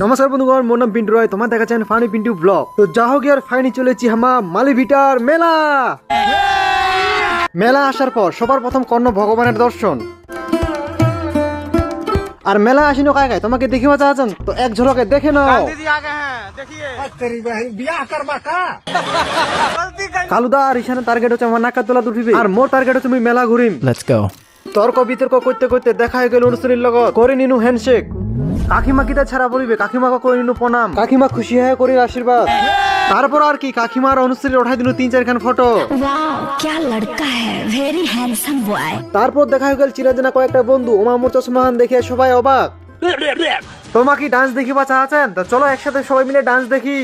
নমস্কার বন্ধুগণ, মোর নাম পিন্টু রয়, তোমার দেখাচ্ছেন ফানি পিন্টু ব্লগ। তো যা হোক আর ফাইনি চলেছি হামা মালিভিটার মেলা। মেলা আসার পর সবার প্রথম কর্ণ ভগবানের দর্শন। আর মেলা আসিনো কায় কায় তোমাকে দেখিবা চাচ্ছেন তো এক ঝলকে দেখে নাও। কালুদা আর ইশানের টার্গেট হচ্ছে আমার নাকা তোলা উঠিবে, আর মোর টার্গেট হচ্ছে আমি মেলা ঘুরিম। Let's go. তর্ক বিতর্ক করতে করতে দেখা হয়ে গেল অনুষ্ঠানের লগত করে নিনু হ্যান্ডশেক। কাকিমা কিতা ছাড়া বলিবে, কাকিমাকে করে নিনু প্রণাম। কাকিমা খুশি হয়ে করির আশীর্বাদ। তারপর আর কি কাকিমার অনুষ্ঠানে উঠাই দিনু 3-4 ফটো। वाओ क्या लड़का है, वेरी हैंडसम बॉय। তারপর দেখা হয়ে গেল চিরাজনা কয়েকটা বন্ধু, ওমা মোর চশমাহান দেখে সবাই অবাক। তোমাকে ডান্স দেখিবা চাচ্ছেন? তা চলো একসাথে সবাই মিলে ডান্স দেখি।